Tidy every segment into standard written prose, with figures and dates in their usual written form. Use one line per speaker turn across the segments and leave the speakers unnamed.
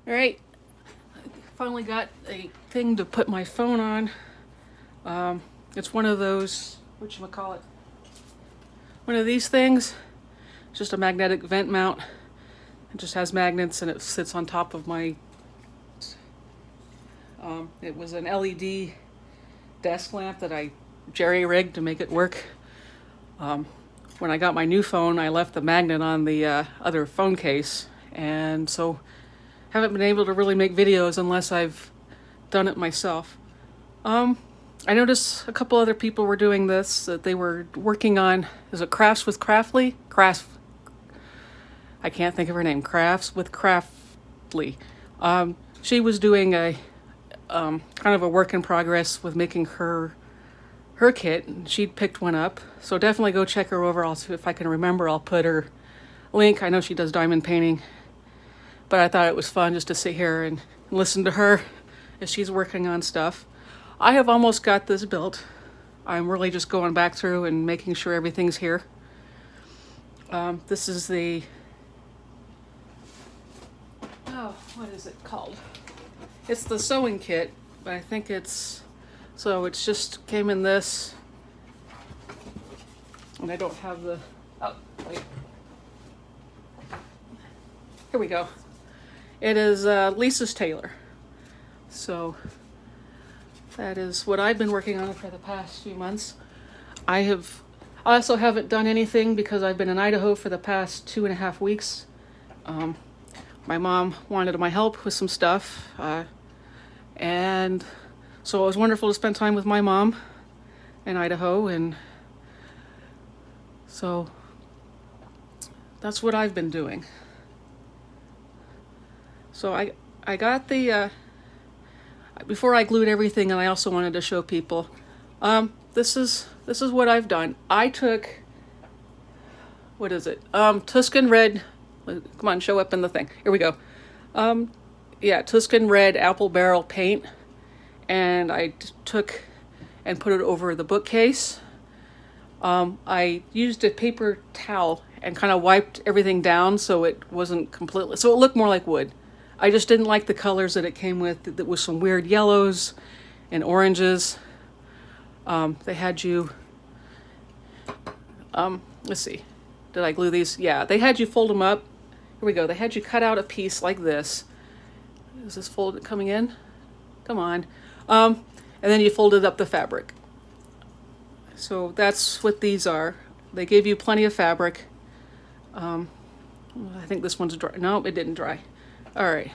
All right, finally got a thing to put my phone on. It's one of those, whatchamacallit, one of these things. It's just a magnetic vent mount. It just has magnets and it sits on top of my, it was an LED desk lamp that I jerry-rigged to make it work. Um, when I got my new phone, I left the magnet on the other phone case, and so haven't been able to really make videos unless I've done it myself. Um, I noticed a couple other people were doing this, that they were working on, is it Crafts with Craftly? I can't think of her name. Crafts with Craftly. She was doing a kind of a work in progress with making her kit, and she'd picked one up. So definitely go check her over. I'll see if I can remember. I'll put her link. I know she does diamond painting, but I thought it was fun just to sit here and listen to her as she's working on stuff. I have almost got this built. I'm really just going back through and making sure everything's here. This is the, oh, what is it called? It's the sewing kit, but I think it's just came in this, and I don't have the, oh, wait. Here we go. It is Lisa's Tailor. So that is what I've been working on for the past few months. I also haven't done anything because I've been in Idaho for the past 2.5 weeks. My mom wanted my help with some stuff, and so it was wonderful to spend time with my mom in Idaho, and so that's what I've been doing. So I got the, before I glued everything, and I also wanted to show people, this is what I've done. I took, what is it? Tuscan red, come on, show up in the thing. Here we go. Yeah, Tuscan red apple barrel paint, and I took and put it over the bookcase. I used a paper towel and kind of wiped everything down so it wasn't completely, so it looked more like wood. I just didn't like the colors that it came with. That was some weird yellows and oranges. They had you, let's see, did I glue these? Yeah, they had you fold them up. Here we go. They had you cut out a piece like this. Is this folded coming in? Come on. And then you folded up the fabric. So that's what these are. They gave you plenty of fabric. I think this one's dry. No, it didn't dry. All right,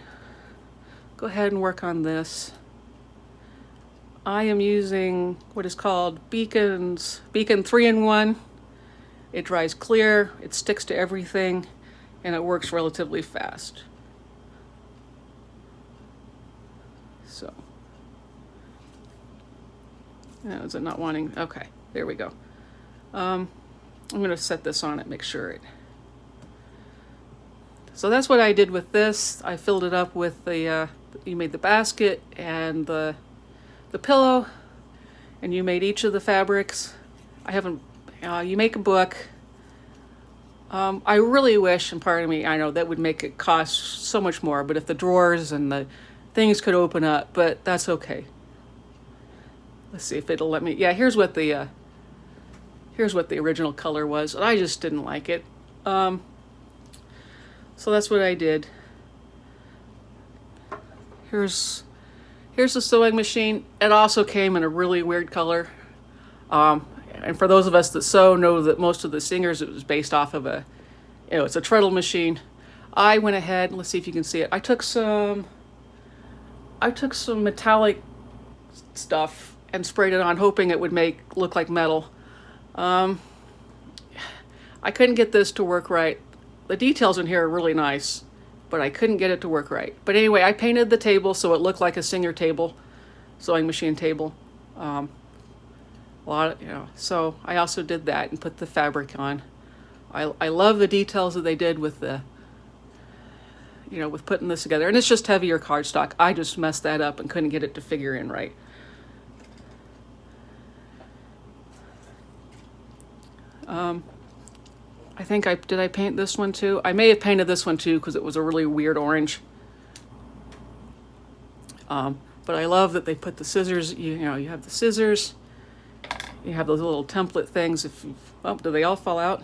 go ahead and work on this. I am using what is called Beacon 3-in-1. It dries clear, it sticks to everything, and it works relatively fast. So, now is it not wanting? Okay, there we go. I'm going to set this on it, make sure it. So that's what I did with this. I filled it up with the, you made the basket and the pillow, and you made each of the fabrics. I haven't, you make a book. I really wish, and pardon me, I know that would make it cost so much more, but if the drawers and the things could open up, but that's okay. Let's see if it'll let me, yeah, here's what the original color was, and I just didn't like it. So that's what I did. Here's the sewing machine. It also came in a really weird color. And for those of us that sew know that most of the singers, it was based off of a, it's a treadle machine. I went ahead, let's see if you can see it. I took some metallic stuff and sprayed it on, hoping it would look like metal. I couldn't get this to work right. The details in here are really nice, but I couldn't get it to work right. But anyway, I painted the table so it looked like a singer table, sewing machine table. A lot of, so I also did that and put the fabric on. I love the details that they did with the, with putting this together. And it's just heavier cardstock. I just messed that up and couldn't get it to figure in right. I think did I paint this one too? I may have painted this one too because it was a really weird orange. But I love that they put the scissors, you know, you have the scissors, you have those little template things. If you, oh, do they all fall out?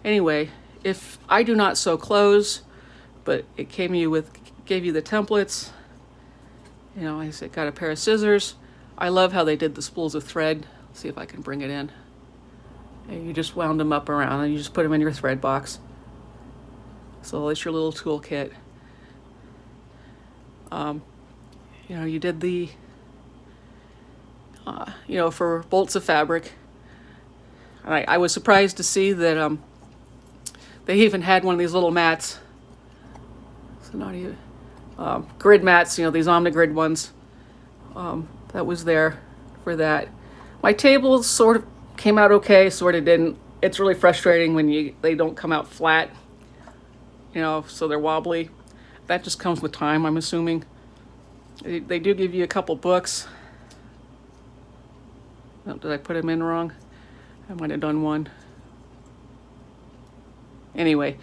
Anyway, if I do not sew clothes, but it gave you the templates, you know, I said, got a pair of scissors. I love how they did the spools of thread. Let's see if I can bring it in. And you just wound them up around and you just put them in your thread box. So it's your little toolkit. You know, you did the, you know, for bolts of fabric. I was surprised to see that they even had one of these little mats. So not even grid mats, you know, these Omnigrid ones. That was there for that. My tables sort of came out okay, sort of didn't. It's really frustrating when they don't come out flat, you know, so they're wobbly. That just comes with time, I'm assuming. They do give you a couple books. Oh, did I put them in wrong? I might have done one. Anyway,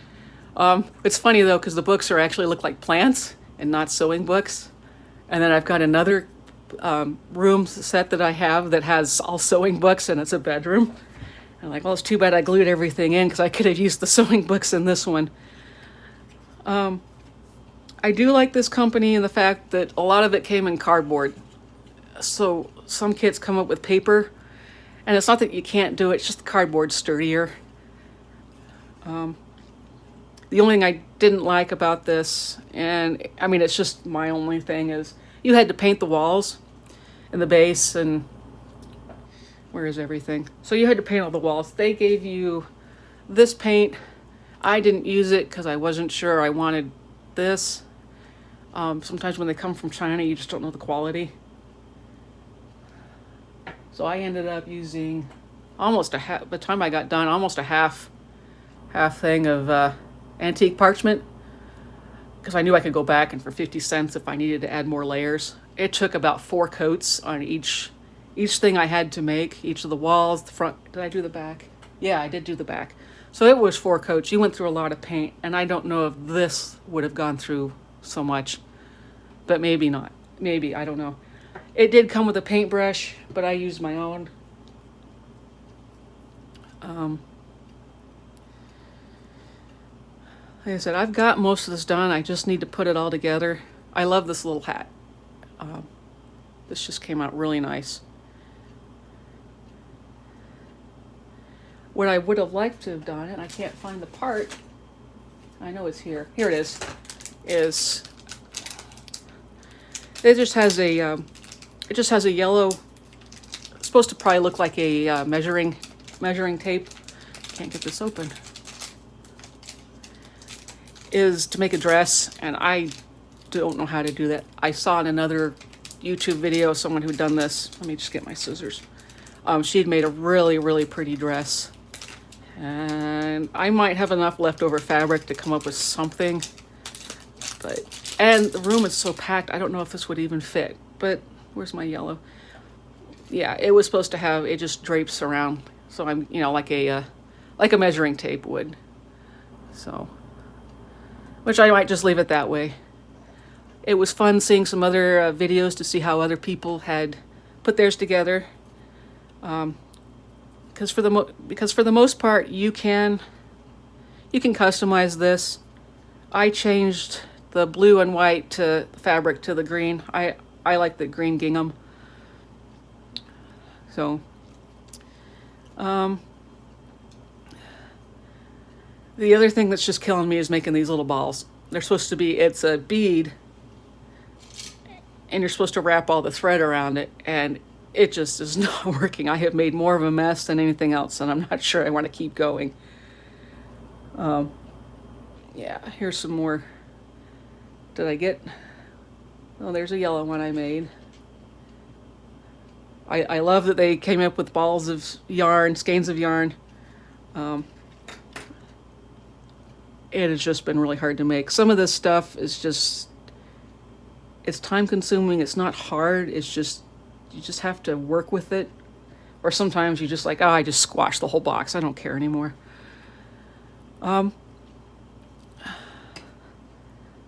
it's funny though, because the books actually look like plants and not sewing books. And then I've got another room set that I have that has all sewing books, and it's a bedroom. And I'm like, well, it's too bad I glued everything in, because I could have used the sewing books in this one. I do like this company in the fact that a lot of it came in cardboard. So some kits come up with paper, and it's not that you can't do it, it's just the cardboard's sturdier. The only thing I didn't like about this, and I mean, it's just my only thing, is you had to paint the walls and the base, and where is everything? So you had to paint all the walls. They gave you this paint. I didn't use it because I wasn't sure I wanted this. Sometimes when they come from China, you just don't know the quality. So I ended up using almost a half, by the time I got done, almost a half thing of antique parchment, because I knew I could go back and for 50 cents if I needed to add more layers. It took about 4 coats on each thing I had to make, each of the walls, the front. Did I do the back? Yeah, I did do the back. So it was 4 coats. You went through a lot of paint, and I don't know if this would have gone through so much, but maybe not. Maybe, I don't know. It did come with a paintbrush, but I used my own. Like I said, I've got most of this done. I just need to put it all together. I love this little hat. This just came out really nice. What I would have liked to have done, and I can't find the part, I know it's here. Here it is it just has a yellow, it's supposed to probably look like a measuring tape. Can't get this open. Is to make a dress, and I don't know how to do that. I saw in another YouTube video someone who'd done this. Let me just get my scissors. She'd made a really, really pretty dress, and I might have enough leftover fabric to come up with something, and the room is so packed, I don't know if this would even fit, but where's my yellow? Yeah, it was supposed to have, it just drapes around, so I'm, you know, like a measuring tape would. So, which I might just leave it that way. It was fun seeing some other videos to see how other people had put theirs together. Because for the most part, you can customize this. I changed the blue and white to fabric to the green. I like the green gingham. So, the other thing that's just killing me is making these little balls. They're supposed to be, it's a bead, and you're supposed to wrap all the thread around it, and it just is not working. I have made more of a mess than anything else, and I'm not sure I want to keep going. Yeah, here's some more. Did I get, oh, there's a yellow one I made. I love that they came up with balls of yarn, skeins of yarn. It has just been really hard to make. Some of this stuff is just, it's time consuming. It's not hard. It's just, you just have to work with it. Or sometimes you just like, oh, I just squashed the whole box. I don't care anymore.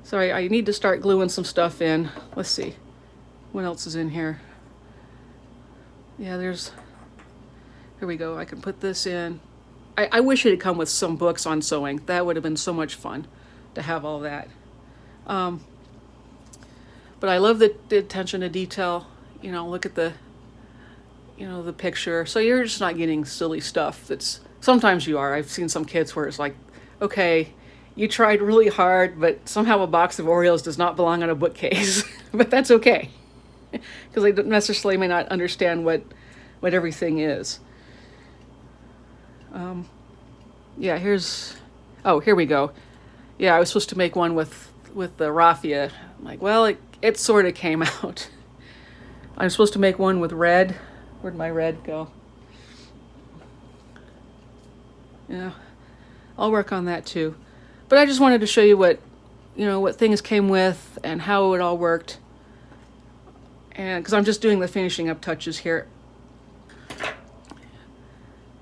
Sorry, I need to start gluing some stuff in. Let's see. What else is in here? Yeah, here we go. I can put this in. I wish it had come with some books on sewing. That would have been so much fun to have all that. But I love the attention to detail. Look at the picture. So you're just not getting silly stuff sometimes you are. I've seen some kids where it's like, okay, you tried really hard, but somehow a box of Oreos does not belong on a bookcase. But that's okay. Because they don't necessarily may not understand what everything is. Yeah, here we go. Yeah, I was supposed to make one with the raffia. I'm like, well, it sort of came out. I'm supposed to make one with red. Where'd my red go? Yeah, I'll work on that too. But I just wanted to show you what things came with and how it all worked. And because I'm just doing the finishing up touches here.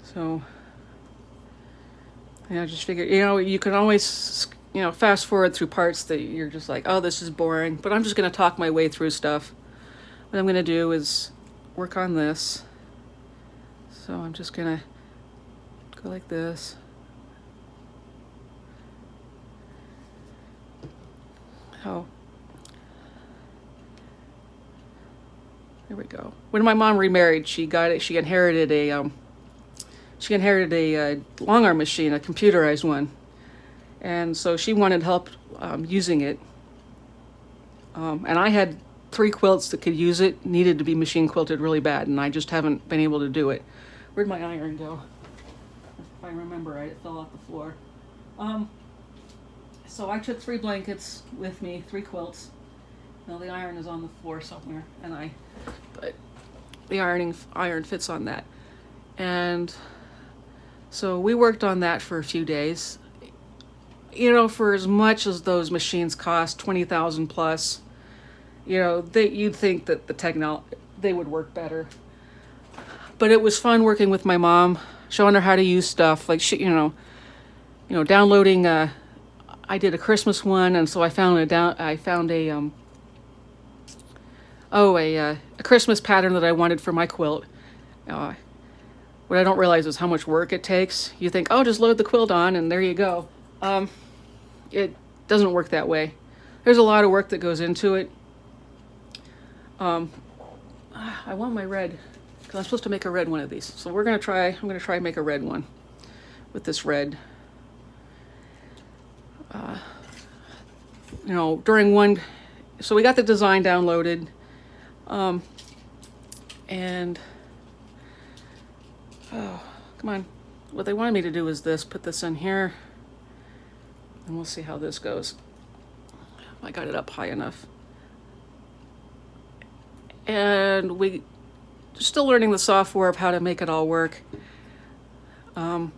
So, I just figured, you can always, fast forward through parts that you're just like, oh, this is boring. But I'm just going to talk my way through stuff. What I'm going to do is work on this. So I'm just going to go like this. Oh. There we go. When my mom remarried, she inherited a long arm machine, a computerized one, and so she wanted help using it. And I had 3 quilts that could use it, needed to be machine quilted really bad, and I just haven't been able to do it. Where'd my iron go? If I remember right, it fell off the floor. So I took 3 blankets with me, 3 quilts. Now the iron is on the floor somewhere, but the iron fits on that. And so we worked on that for a few days. For as much as those machines cost, 20,000 plus, you'd think that they would work better. But it was fun working with my mom, showing her how to use stuff. Like downloading. I did a Christmas one, and so I found a Christmas pattern that I wanted for my quilt. What I don't realize is how much work it takes. You think, oh, just load the quilt on and there you go. It doesn't work that way. There's a lot of work that goes into it. I want my red, because I'm supposed to make a red one of these. So I'm going to try and make a red one with this red. So we got the design downloaded. And oh, come on. What they wanted me to do is put this in here, and we'll see how this goes. I got it up high enough. And we still learning the software of how to make it all work. What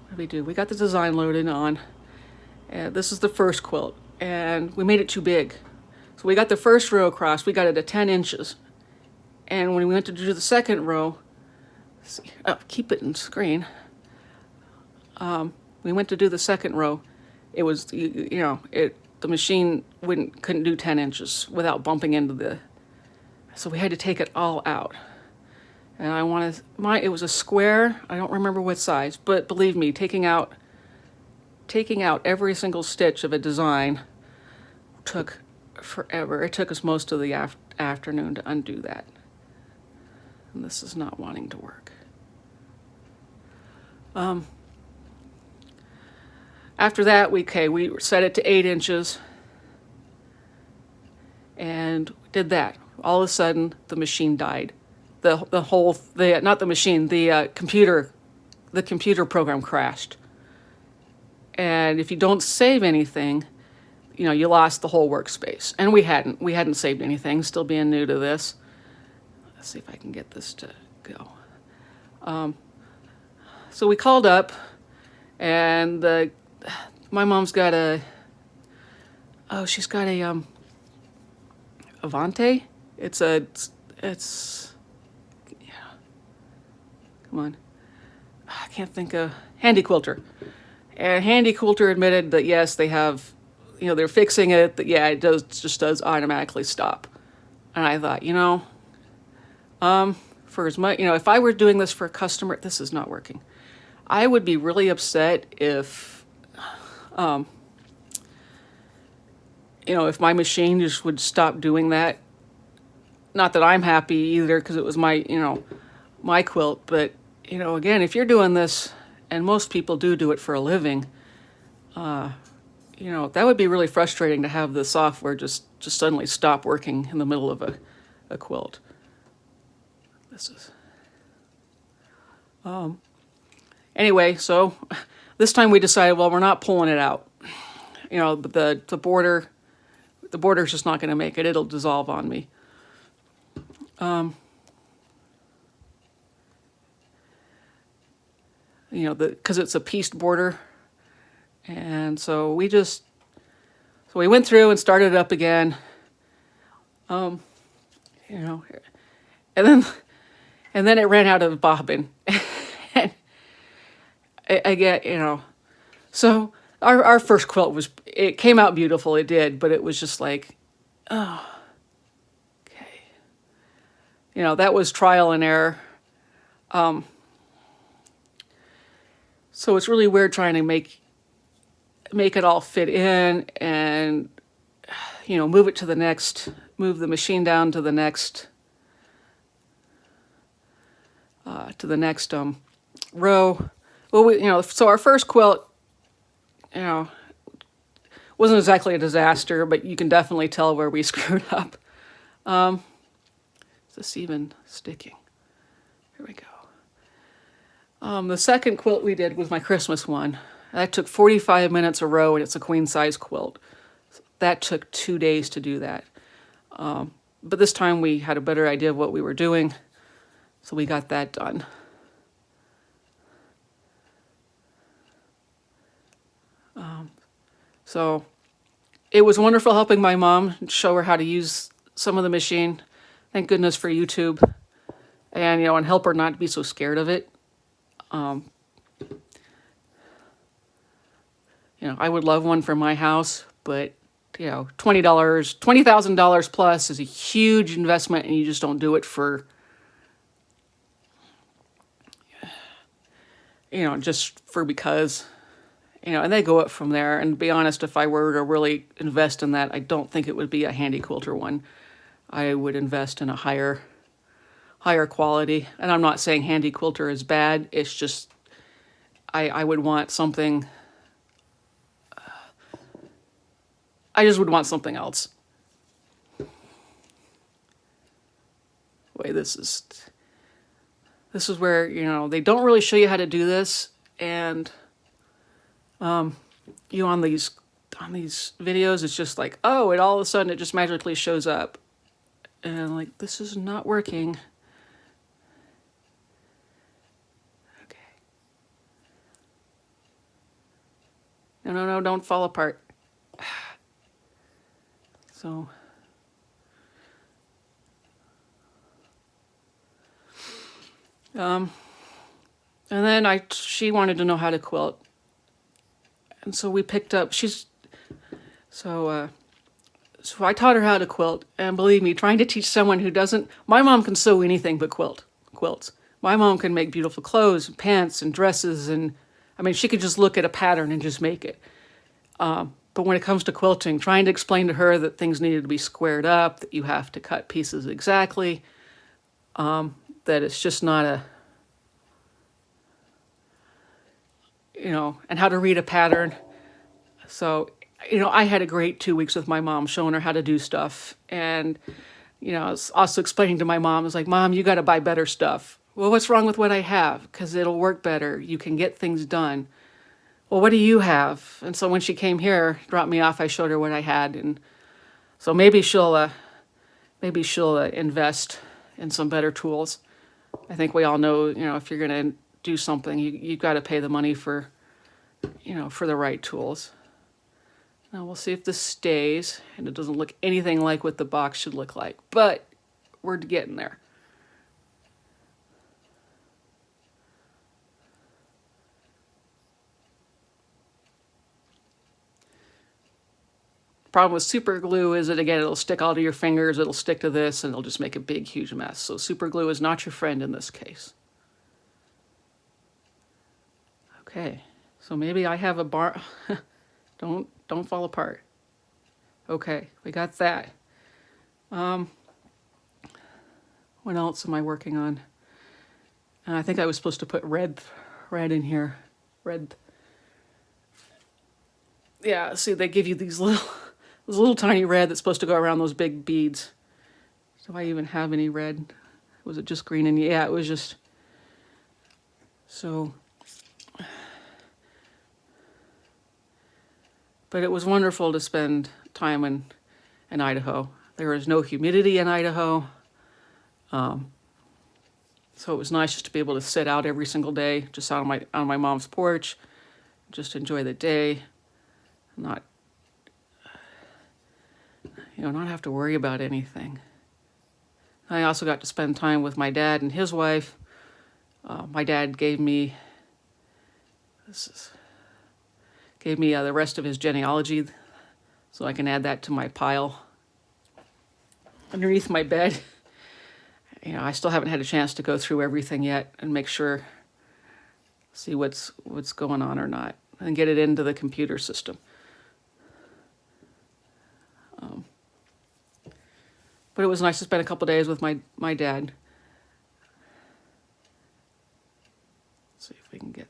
did we do? We got the design loaded on. And this is the first quilt, and we made it too big. So we got the first row across, we got it at 10 inches. And when we went to do the second row, keep it in screen. We went to do the second row. It was, the machine couldn't do 10 inches without bumping into so we had to take it all out. And it was a square, I don't remember what size, but believe me, taking out every single stitch of a design took forever. It took us most of the afternoon to undo that. And this is not wanting to work. After that, we set it to 8 inches and did that. All of a sudden, the machine died. The computer program crashed. And if you don't save anything, you lost the whole workspace. And we hadn't saved anything, still being new to this. Let's see if I can get this to go. So we called up, and my mom's got she's got a Avante. It's come on. I can't think of Handy Quilter. And Handy Quilter admitted that yes, they have they're fixing it. Yeah, it just does automatically stop. And I thought, for as much, if I were doing this for a customer, this is not working. I would be really upset if my machine just would stop doing that. Not that I'm happy either, because it was my quilt, but, again, if you're doing this, and most people do it for a living, that would be really frustrating to have the software just suddenly stop working in the middle of a quilt. This is, anyway, so this time we decided, well, we're not pulling it out. The border's just not going to make it. It'll dissolve on me. Because it's a pieced border. And so we went through and started it up again. And then it ran out of bobbin. And I get, so our first quilt it came out beautiful, it did, but it was just like, oh, okay. That was trial and error. So it's really weird trying to make it all fit in and, move the machine down to the next row. Well, so our first quilt, wasn't exactly a disaster, but you can definitely tell where we screwed up. Is this even sticking? Here we go. The second quilt we did was my Christmas one. That took 45 minutes a row, and it's a queen size quilt. That took 2 days to do that. But this time we had a better idea of what we were doing, so we got that done. So it was wonderful helping my mom show her how to use some of the machine. Thank goodness for YouTube. And help her not to be so scared of it. I would love one for my house, but $20,000 plus is a huge investment, and you just don't do it for, just for because, and they go up from there. And to be honest, if I were to really invest in that, I don't think it would be a handy quilter one. I would invest in a higher quality. And I'm not saying handy quilter is bad. It's just, I would want something, I just would want something else. Wait, this is where, they don't really show you how to do this. And, on these videos, it's just like, oh, it all of a sudden it just magically shows up. And I'm like, this is not working. Okay. No, don't fall apart. So. And then she wanted to know how to quilt. And so we picked up, so I taught her how to quilt. And believe me, trying to teach someone who doesn't, my mom can sew anything but quilts. My mom can make beautiful clothes and pants and dresses. And she could just look at a pattern and just make it. But when it comes to quilting, trying to explain to her that things needed to be squared up, that you have to cut pieces exactly, that it's just not and how to read a pattern. So, I had a great 2 weeks with my mom showing her how to do stuff. And, I was also explaining to my mom, I was like, Mom, you got to buy better stuff. Well, what's wrong with what I have? Because it'll work better. You can get things done. Well, what do you have? And so when she came here, dropped me off, I showed her what I had. And so maybe she'll invest in some better tools. I think we all know, if you're going to do something, you've got to pay the money for the right tools. Now we'll see if this stays, and it doesn't look anything like what the box should look like, but we're getting there. problem with super glue is that, again, it'll stick all to your fingers, it'll stick to this, and it'll just make a big, huge mess. So super glue is not your friend in this case. Okay, so maybe I have a bar. Don't fall apart. Okay, we got that. What else am I working on? I think I was supposed to put red in here. Red. Yeah, see, they give you these little tiny red that's supposed to go around those big beads. Do I even have any red? Was it just green? And yeah, it was just so. But it was wonderful to spend time in Idaho. There was no humidity in Idaho. So it was nice just to be able to sit out every single day, just out on my mom's porch, just enjoy the day, not not have to worry about anything. I also got to spend time with my dad and his wife. My dad gave me the rest of his genealogy, so I can add that to my pile underneath my bed. I still haven't had a chance to go through everything yet and make sure, see what's going on or not, and get it into the computer system. But it was nice to spend a couple days with my dad. Let's see if we can get.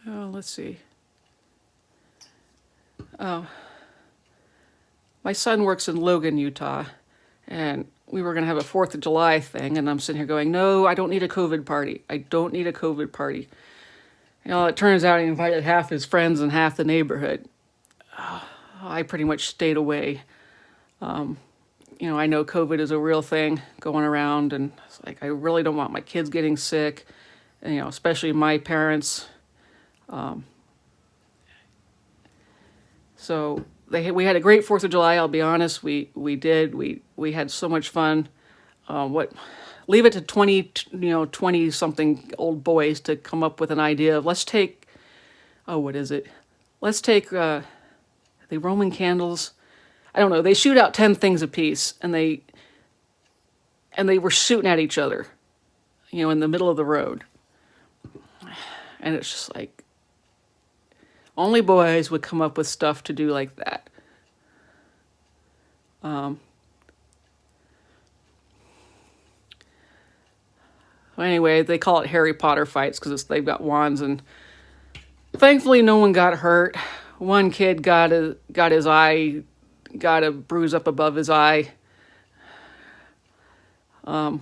Oh, let's see. Oh, my son works in Logan, Utah, and we were going to have a 4th of July thing, and I'm sitting here going, no, I don't need a COVID party. I don't need a COVID party. It turns out he invited half his friends and half the neighborhood. I pretty much stayed away. I know COVID is a real thing going around, and it's like, I really don't want my kids getting sick, and, especially my parents. So we had a great 4th of July. I'll be honest, we had so much fun. Leave it to 20 something old boys to come up with an idea of, let's take the Roman candles. I don't know. They shoot out 10 things apiece, and they were shooting at each other, in the middle of the road. And it's just like, only boys would come up with stuff to do like that. Anyway, they call it Harry Potter fights because they've got wands, and thankfully no one got hurt. One kid got a bruise up above his eye. So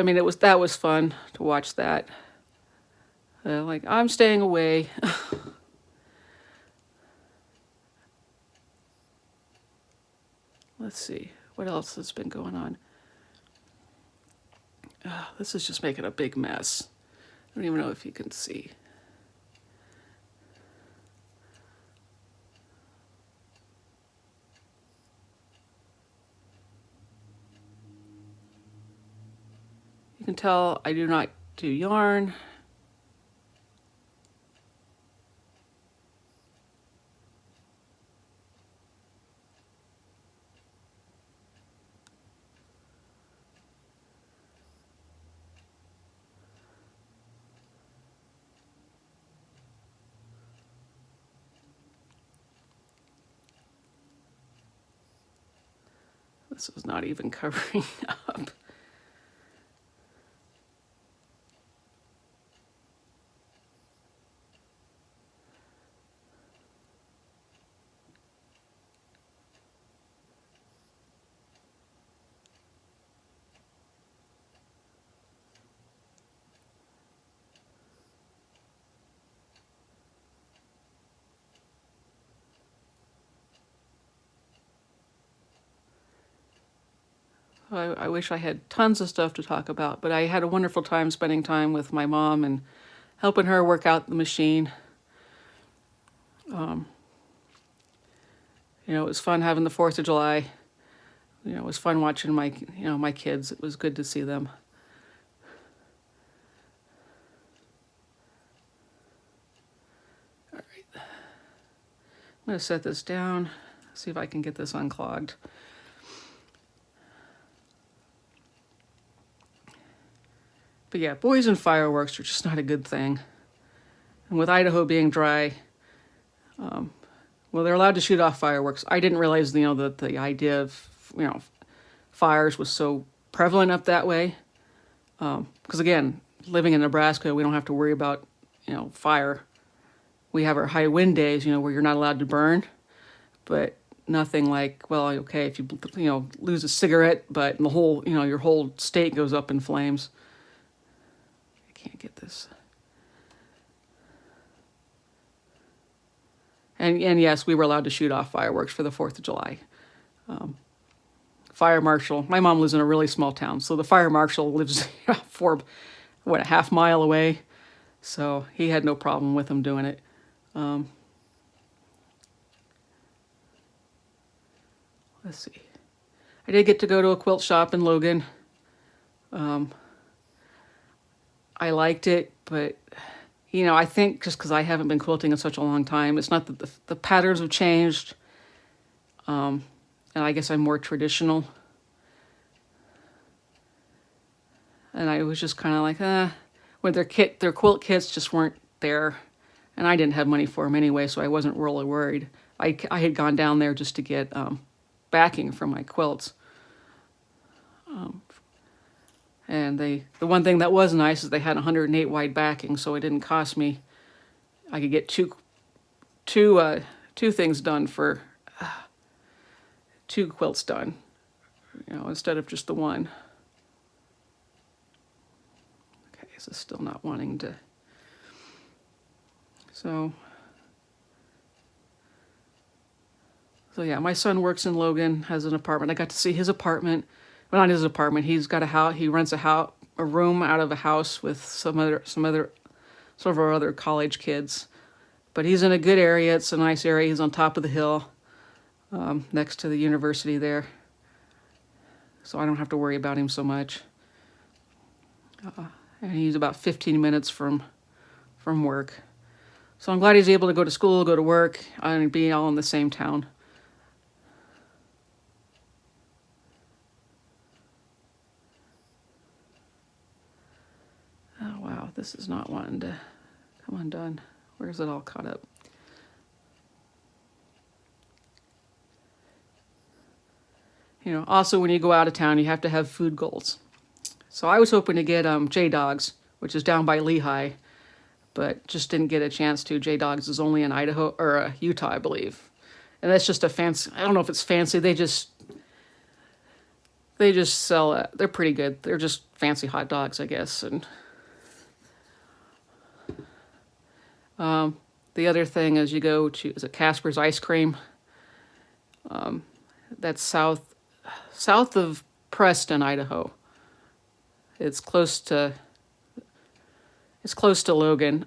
that was fun to watch that. I'm staying away. Let's see what else has been going on. This is just making a big mess. I don't even know if you can see. You can tell I do not do yarn. This is not even covering up. I wish I had tons of stuff to talk about, but I had a wonderful time spending time with my mom and helping her work out the machine. It was fun having the 4th of July. It was fun watching my kids. It was good to see them. All right. I'm going to set this down, see if I can get this unclogged. But yeah, boys and fireworks are just not a good thing. And with Idaho being dry, well, they're allowed to shoot off fireworks. I didn't realize, that the idea of, fires was so prevalent up that way. Because again, living in Nebraska, we don't have to worry about, fire. We have our high wind days, where you're not allowed to burn, but nothing like, well, okay, if you, lose a cigarette, but the whole, your whole state goes up in flames. I can't get this. And yes, we were allowed to shoot off fireworks for the 4th of July. Fire marshal, my mom lives in a really small town, so the fire marshal lives a half mile away. So he had no problem with him doing it. Let's see. I did get to go to a quilt shop in Logan. I liked it, but I think just because I haven't been quilting in such a long time, it's not that the patterns have changed, and I guess I'm more traditional. And I was just kind of like, when their quilt kits just weren't there, and I didn't have money for them anyway, so I wasn't really worried. I had gone down there just to get backing for my quilts. And the one thing that was nice is they had 108 wide backing, so it didn't cost me. I could get two things done for 2 quilts done, instead of just the one. Okay, so still not wanting to. So yeah, my son works in Logan, has an apartment. I got to see his apartment. Well, not his apartment. He's got a house. He rents a room out of a house with some of our other college kids. But he's in a good area. It's a nice area. He's on top of the hill, next to the university there. So I don't have to worry about him so much. And he's about 15 minutes from work. So I'm glad he's able to go to school, go to work, and be all in the same town. Oh, wow, this is not wanting to come undone. Where's it all caught up? Also when you go out of town, you have to have food goals. So I was hoping to get J-Dogs, which is down by Lehigh, but just didn't get a chance to. J-Dogs is only in Idaho, or Utah, I believe. And that's just a fancy, I don't know if it's fancy, they just sell it. They're pretty good. They're just fancy hot dogs, I guess. And the other thing is is it Casper's Ice Cream? That's south of Preston, Idaho. It's close to Logan.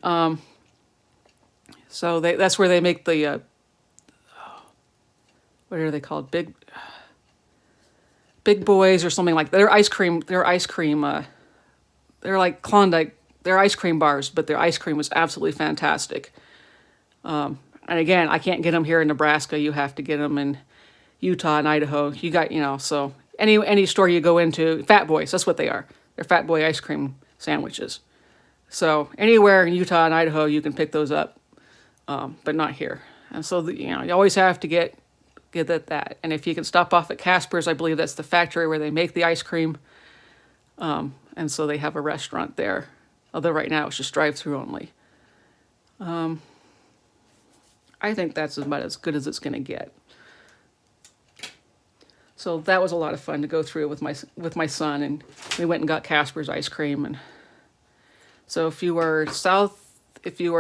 So that's where they make the what are they called? Big Boys or something like that. Their ice cream. They're like Klondike. They're ice cream bars, but their ice cream is absolutely fantastic. And again, I can't get them here in Nebraska. You have to get them in Utah and Idaho. You got, so any store you go into, Fat Boys, that's what they are. They're Fat Boy ice cream sandwiches. So anywhere in Utah and Idaho, you can pick those up, but not here. And so, you always have to get that. And if you can stop off at Casper's, I believe that's the factory where they make the ice cream. And so they have a restaurant there. Although right now it's just drive-through only. I think that's about as good as it's going to get. So that was a lot of fun to go through with my son, and we went and got Casper's ice cream. And so if you were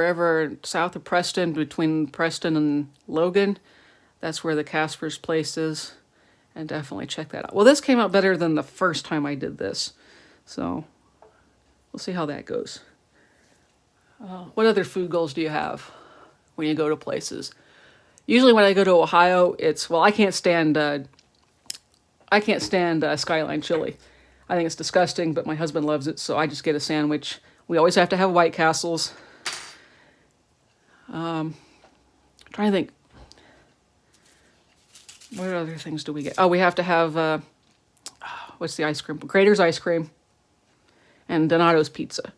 ever south of Preston, between Preston and Logan, that's where the Casper's place is, and definitely check that out. Well, this came out better than the first time I did this, so we'll see how that goes. What other food goals do you have when you go to places? Usually when I go to Ohio, it's, well, I can't stand Skyline chili. I think it's disgusting, but my husband loves it, so I just get a sandwich. We always have to have White Castles. I'm trying to think, what other things do we get? Oh, we have to have, what's the ice cream? Grater's ice cream and Donato's pizza.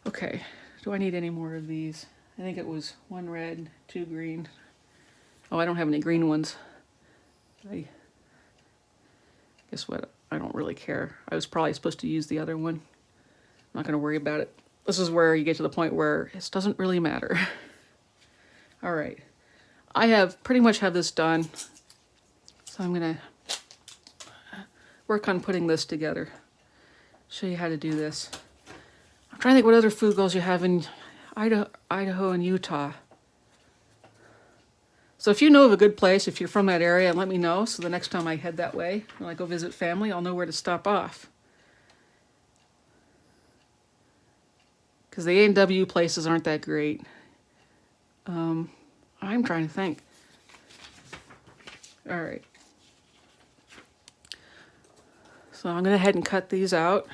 Okay, do I need any more of these? I think it was 1 red, 2 green. Oh, I don't have any green ones. Guess what? I don't really care. I was probably supposed to use the other one. I'm not going to worry about it. This is where you get to the point where it doesn't really matter. All right. I have pretty much have this done. So I'm going to work on putting this together. Show you how to do this. I'm trying to think what other food goals you have in Idaho and Utah. So if you know of a good place, if you're from that area, let me know. So the next time I head that way, when I go visit family, I'll know where to stop off. Because the A&W places aren't that great. I'm trying to think. All right. So I'm going to head and cut these out.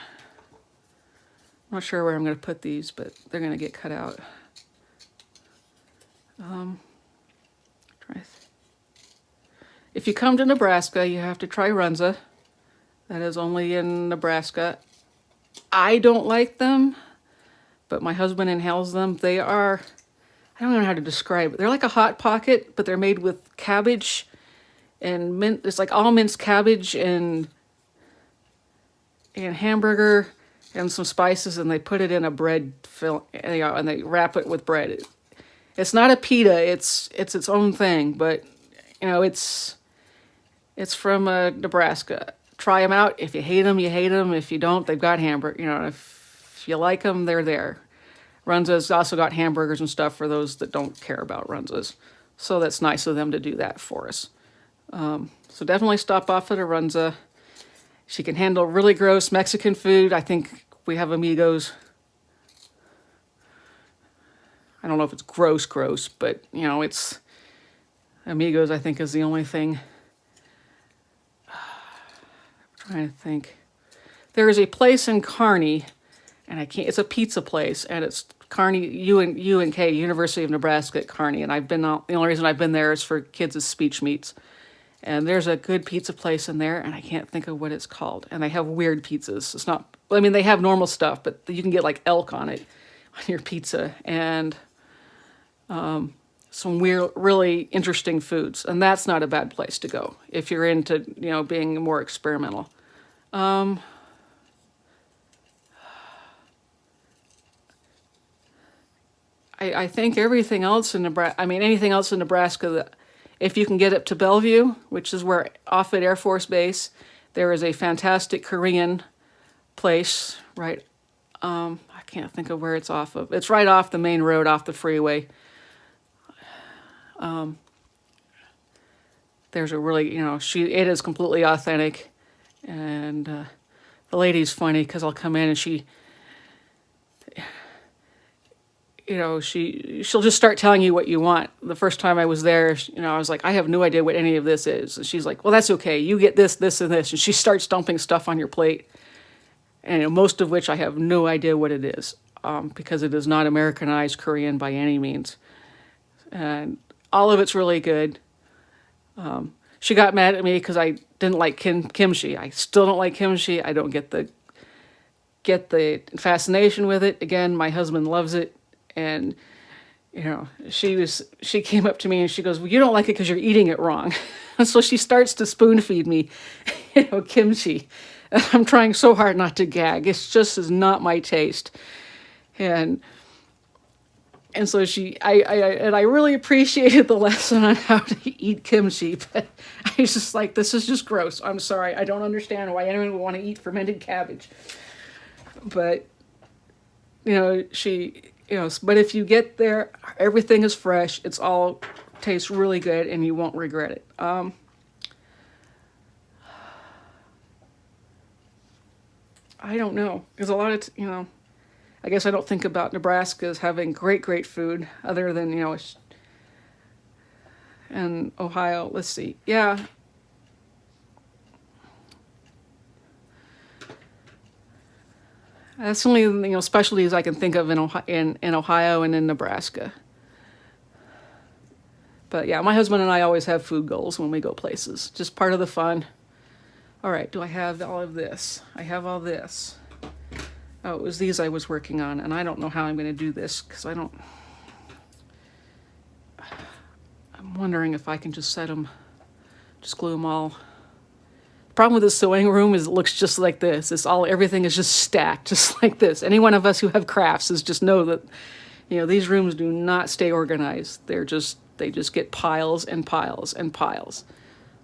I'm not sure where I'm going to put these, but they're going to get cut out. If you come to Nebraska, you have to try runza. That is only in Nebraska. I don't like them, but my husband inhales them. They are, I don't know how to describe it. They're like a Hot Pocket, but they're made with cabbage and mint. It's like all minced cabbage and hamburger and some spices, and they put it in a bread and they wrap it with bread. It's not a pita. It's its own thing, but it's from Nebraska. Try them out. If you hate them, you hate them. If you don't, they've got hamburger. If you like them, they're there. Runza's also got hamburgers and stuff for those that don't care about runzas. So that's nice of them to do that for us. So definitely stop off at a runza. She can handle really gross Mexican food. I think we have Amigos. I don't know if it's gross, but it's Amigos, I think, is the only thing. I'm trying to think. There is a place in Kearney, and it's a pizza place, and it's Kearney, UNK, University of Nebraska at Kearney, and the only reason I've been there is for kids' speech meets. And there's a good pizza place in there, and I can't think of what it's called. And they have weird pizzas. It's not, I mean, they have normal stuff, but you can get like elk on it, on your pizza, and some weird, really interesting foods. And that's not a bad place to go if you're into, being more experimental. I think everything else in Nebraska, anything else in Nebraska that, if you can get up to Bellevue, which is where Offutt Air Force Base, there is a fantastic Korean place, right? I can't think of where it's off of. It's right off the main road, off the freeway. There's a really, it is completely authentic. And the lady's funny because I'll come in and she'll just start telling you what you want. The first time I was there, I was like, I have no idea what any of this is. And she's like, well, that's okay. You get this, this, and this. And she starts dumping stuff on your plate. And most of which I have no idea what it is, because it is not Americanized Korean by any means. And all of it's really good. She got mad at me because I didn't like kimchi. I still don't like kimchi. I don't get the fascination with it. Again, my husband loves it. And, she came up to me and she goes, well, you don't like it because you're eating it wrong. And so she starts to spoon feed me, kimchi. And I'm trying so hard not to gag. It's just is not my taste. And so I really appreciated the lesson on how to eat kimchi, but I was just like, this is just gross. I'm sorry. I don't understand why anyone would want to eat fermented cabbage. But, but if you get there, everything is fresh. It's all tastes really good and you won't regret it. I don't know. There's a lot of, I guess I don't think about Nebraska as having great food other than, and Ohio. Let's see. Yeah. That's only, specialties I can think of in Ohio and in Nebraska. But yeah, my husband and I always have food goals when we go places. Just part of the fun. All right, do I have all of this? I have all this. Oh, it was these I was working on, and I don't know how I'm going to do this because I'm wondering if I can just just glue them all. The problem with this sewing room is it looks just like this. Everything is just stacked, just like this. Any one of us who have crafts is just know that, these rooms do not stay organized. They just get piles and piles and piles.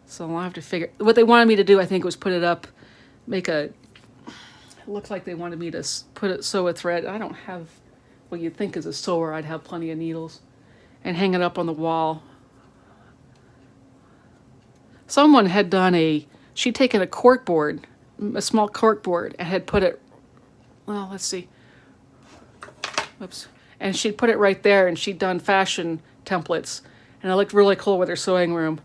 So I'll have to figure, what they wanted me to do, I think, was put it up, it looks like they wanted me to sew a thread. I don't have what you'd think is a sewer. I'd have plenty of needles, and hang it up on the wall. Someone had she'd taken a corkboard, a small corkboard, and had put it, well, let's see. Whoops. And she'd put it right there, and she'd done fashion templates, and it looked really cool with her sewing room.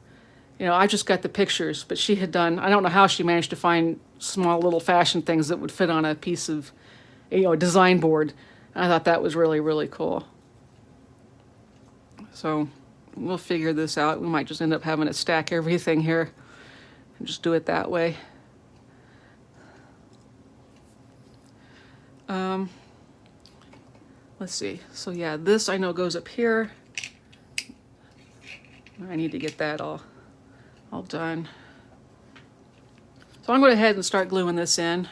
I just got the pictures, but she had done, I don't know how she managed to find small little fashion things that would fit on a piece of, a design board. And I thought that was really, really cool. So we'll figure this out. We might just end up having to stack everything here and just do it that way. Let's see. So yeah, this I know goes up here. I need to get that all done. So I'm going to go ahead and start gluing this in.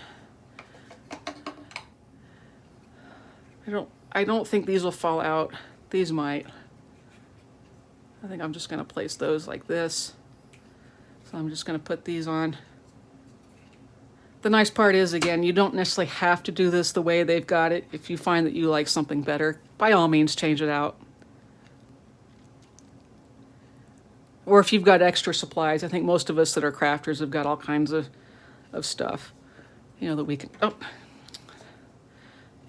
I don't think these will fall out. These might. I think I'm just going to place those like this. So I'm just going to put these on. The nice part is, again, you don't necessarily have to do this the way they've got it. If you find that you like something better, by all means, change it out. Or if you've got extra supplies, I think most of us that are crafters have got all kinds of stuff, that we can,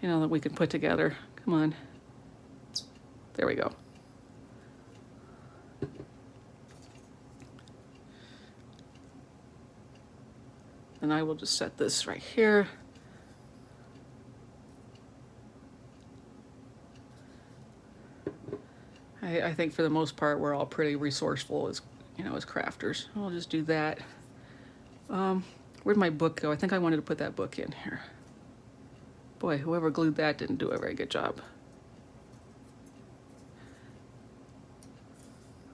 that we can put together. Come on. There we go. And I will just set this right here. I think for the most part, we're all pretty resourceful as crafters. I'll just do that. Where'd my book go? I think I wanted to put that book in here. Boy, whoever glued that didn't do a very good job.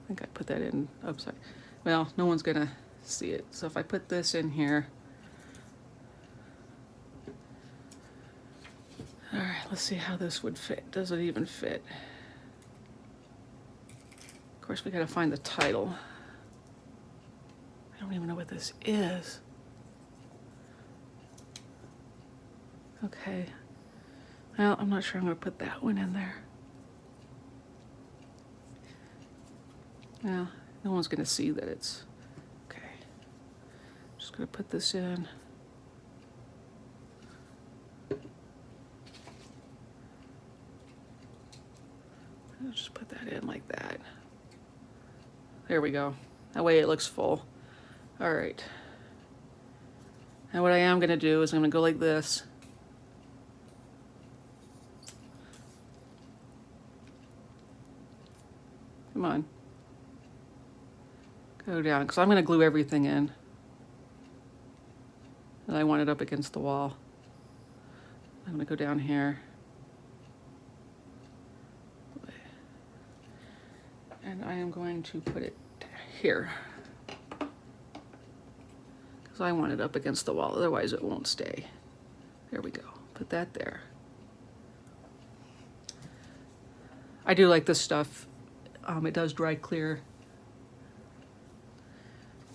I think I put that in upside. Well, no one's gonna see it. So if I put this in here. All right, let's see how this would fit. Does it even fit? Of course, we gotta find the title. I don't even know what this is. Okay. Well, I'm not sure I'm gonna put that one in there. Well, no one's gonna see that it's, okay. Just gonna put this in. I'll just put that in like that. There we go. That way it looks full. All right. Now what I am gonna do is I'm gonna go like this. Come on. Go down, because I'm gonna glue everything in. And I want it up against the wall. I'm gonna go down here. And I am going to put it here. Because I want it up against the wall, otherwise it won't stay. There we go. Put that there. I do like this stuff. It does dry clear.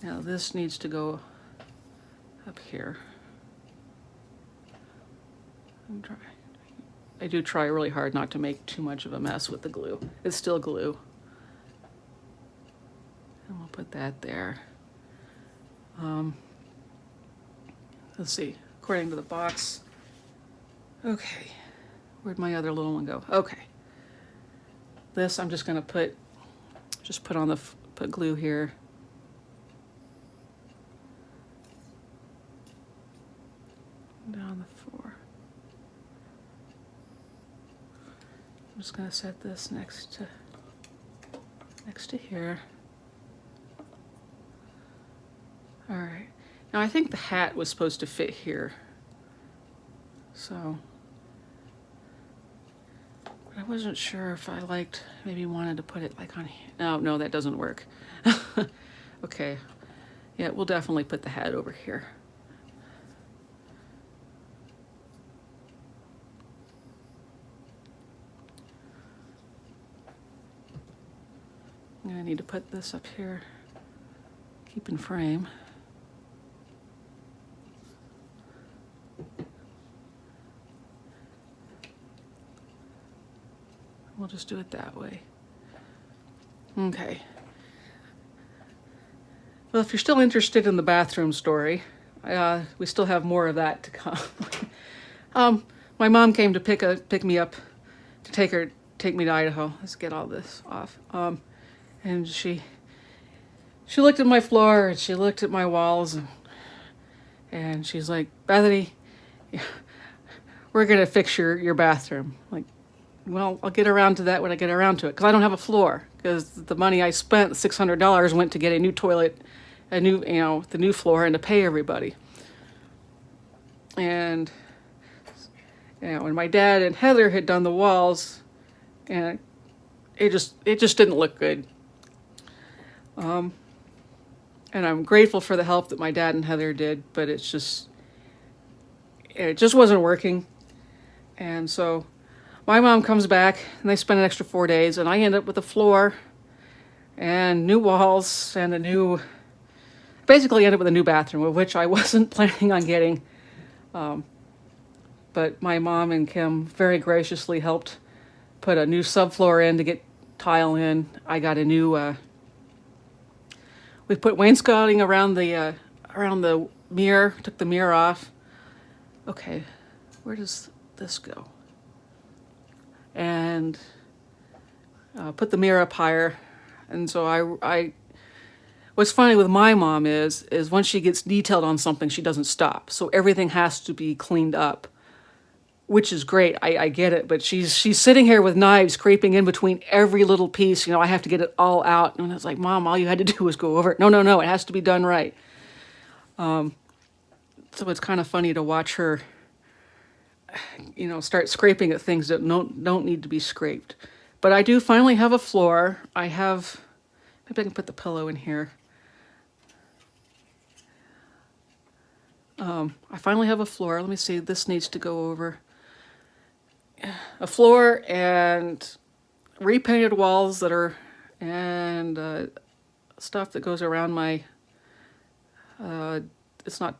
Now this needs to go up here. I do try really hard not to make too much of a mess with the glue. It's still glue. And we'll put that there. Let's see. Of according to the box. Okay, where'd my other little one go? Okay, this I'm just gonna put on the put glue here. Down the floor. I'm just gonna set this next to here. All right. Now I think the hat was supposed to fit here. So, but I wasn't sure if I maybe wanted to put it like on here. No, that doesn't work. Okay. Yeah, we'll definitely put the hat over here. I'm gonna need to put this up here, keep in frame. We'll just do it that way. Okay. Well, if you're still interested in the bathroom story, we still have more of that to come. My mom came to pick me up to take me to Idaho. Let's get all this off. And she looked at my floor and she looked at my walls and she's like, Bethany, we're gonna fix your bathroom. Like, well, I'll get around to that when I get around to it, because I don't have a floor, because the money I spent, $600, went to get a new toilet, the new floor, and to pay everybody. And when my dad and Heather had done the walls, and it just didn't look good. And I'm grateful for the help that my dad and Heather did, but it just wasn't working. And so my mom comes back and they spend an extra 4 days, and I end up with a floor and new walls and basically end up with a new bathroom, of which I wasn't planning on getting. But my mom and Kim very graciously helped put a new subfloor in to get tile in. I got a new, we put wainscoting around the mirror, took the mirror off. Okay, where does this go? And put the mirror up higher. And so what's funny with my mom is once she gets detailed on something, she doesn't stop. So everything has to be cleaned up, which is great. I get it, but she's sitting here with knives scraping in between every little piece. I have to get it all out. And it's like, Mom, all you had to do was go over it. No, it has to be done right. So it's kind of funny to watch her, start scraping at things that don't need to be scraped. But I do finally have a floor. Maybe I can put the pillow in here. I finally have a floor. Let me see, this needs to go over. A floor and repainted walls and stuff that goes around my, it's not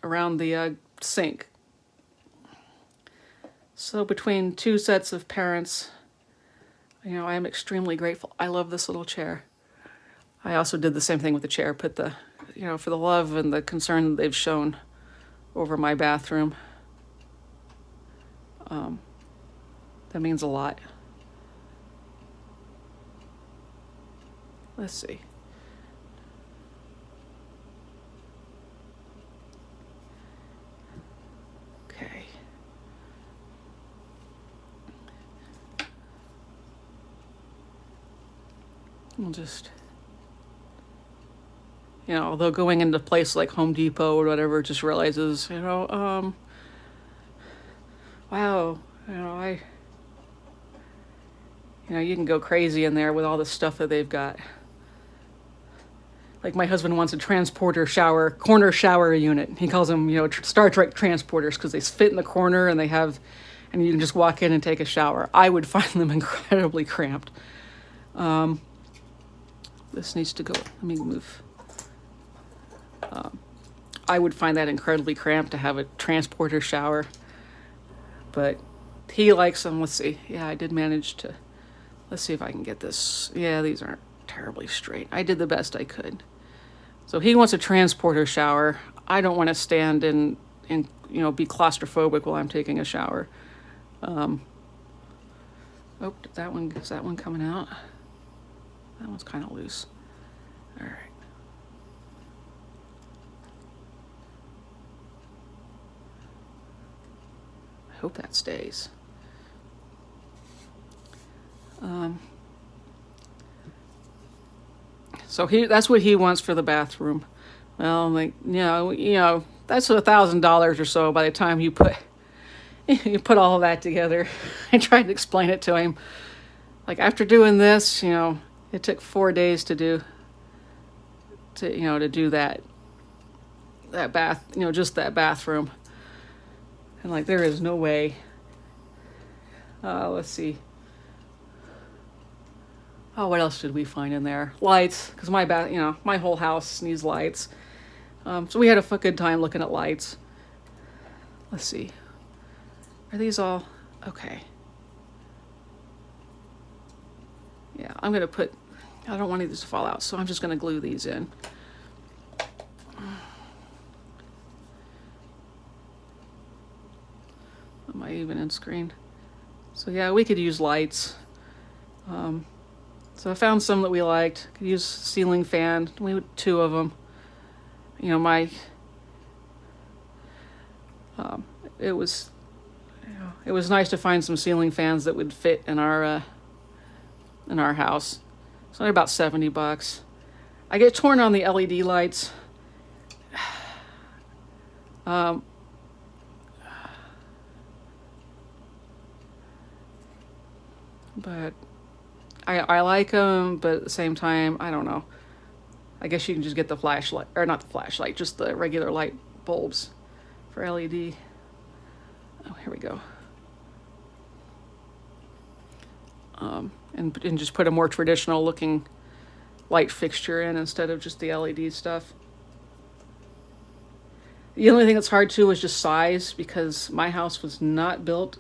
around the sink. So between two sets of parents, I am extremely grateful. I love this little chair. I also did the same thing with the chair, put the, for the love and the concern they've shown over my bathroom. That means a lot. Let's see. Okay. We'll just, although going into a place like Home Depot or whatever just realizes, wow, you can go crazy in there with all the stuff that they've got. Like my husband wants a transporter corner shower unit. He calls them, Star Trek transporters, because they fit in the corner and and you can just walk in and take a shower. I would find them incredibly cramped. This needs to go, let me move. I would find that incredibly cramped to have a transporter shower, but he likes them. Let's see. Yeah, I did manage to, let's see if I can get this. Yeah, these aren't terribly straight. I did the best I could. So he wants a transporter shower. I don't want to stand in be claustrophobic while I'm taking a shower. Oh, is that one coming out? That one's kind of loose. All right. I hope that stays. So that's what he wants for the bathroom. Well, I'm like, that's $1,000 or so by the time you put all of that together. I tried to explain it to him. Like, after doing this, it took 4 days to do that bath, just that bathroom. And like, there is no way. Let's see. Oh, what else did we find in there? Lights, because my whole house needs lights. So we had a good time looking at lights. Let's see. Are these all okay? Yeah, I don't want these to fall out, so I'm just gonna glue these in. Am I even in screen? So yeah, we could use lights. So I found some that we liked. Could use ceiling fan. We had 2 of them. It was nice to find some ceiling fans that would fit in our house. It's only about $70. I get torn on the LED lights. But I like them, but at the same time, I don't know. I guess you can just get the flashlight, or not the flashlight, just the regular light bulbs for LED. Oh, here we go. And just put a more traditional looking light fixture in instead of just the LED stuff. The only thing that's hard too is just size, because my house was not built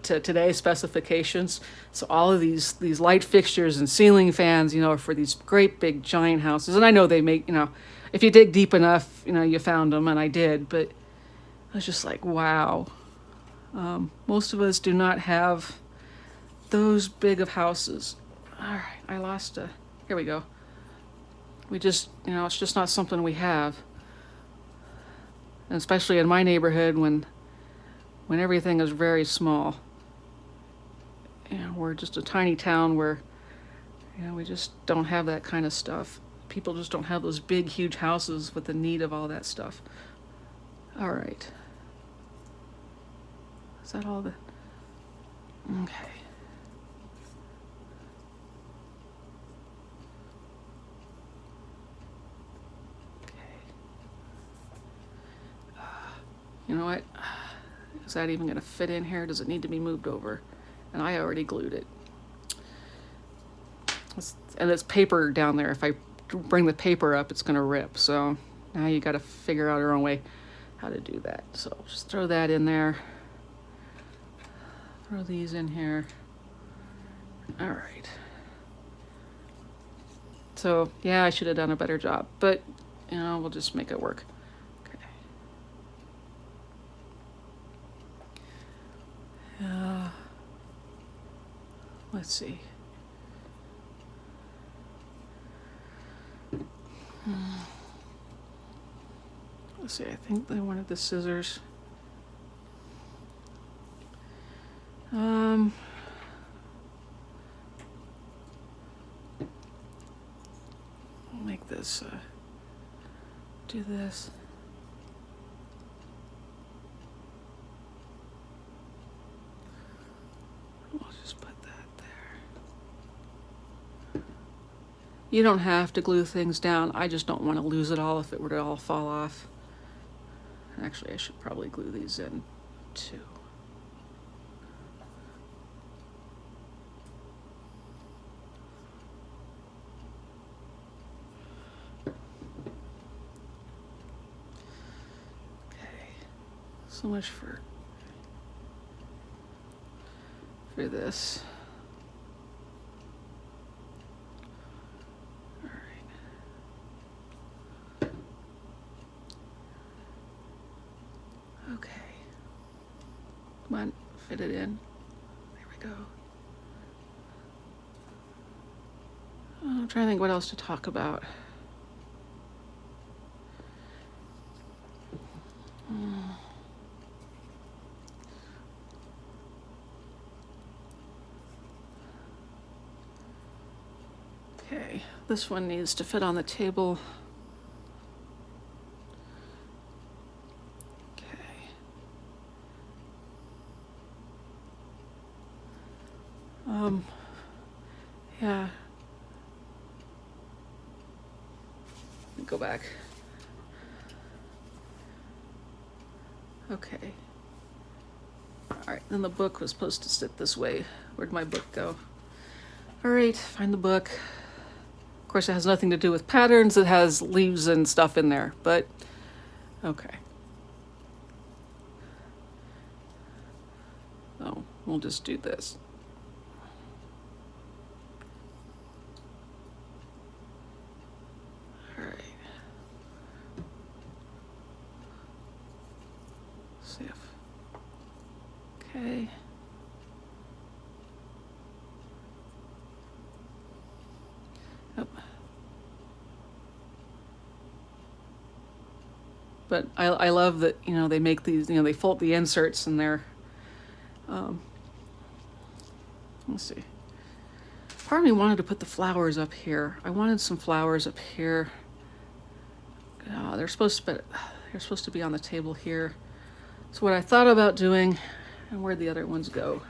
to today's specifications. So all of these light fixtures and ceiling fans, are for these great big giant houses. And I know they make, if you dig deep enough, you found them, and I did. But I was just like, wow. Most of us do not have those big of houses. All right, I lost here we go. We just, it's just not something we have. And especially in my neighborhood when everything is very small. We're just a tiny town where, we just don't have that kind of stuff. People just don't have those big, huge houses with the need of all that stuff. All right. Is that all the... Okay. You know what? Is that even going to fit in here? Does it need to be moved over? And I already glued it. And it's paper down there. If I bring the paper up, it's going to rip. So now you got to figure out your own way how to do that. So just throw that in there. Throw these in here. All right. So yeah, I should have done a better job, but we'll just make it work. Let's see. Let's see, I think they wanted the scissors. I'll make this, do this. I'll just put that there. You don't have to glue things down. I just don't want to lose it all if it were to all fall off. Actually, I should probably glue these in too. Okay, so much for this. All right. Okay. fit it in. There we go. I'm trying to think what else to talk about. Okay, this one needs to fit on the table. Okay. Yeah. Let me go back. Okay. All right, then the book was supposed to sit this way. Where'd my book go? All right, find the book. Of course, it has nothing to do with patterns. It has leaves and stuff in there, but okay. Oh, we'll just do this. All right. See if. Okay. Oh. But I love that, they make these, they fold the inserts in there. Let's see. Part of me wanted to put the flowers up here. I wanted some flowers up here. They're supposed to be on the table here. So what I thought about doing, and where'd the other ones go?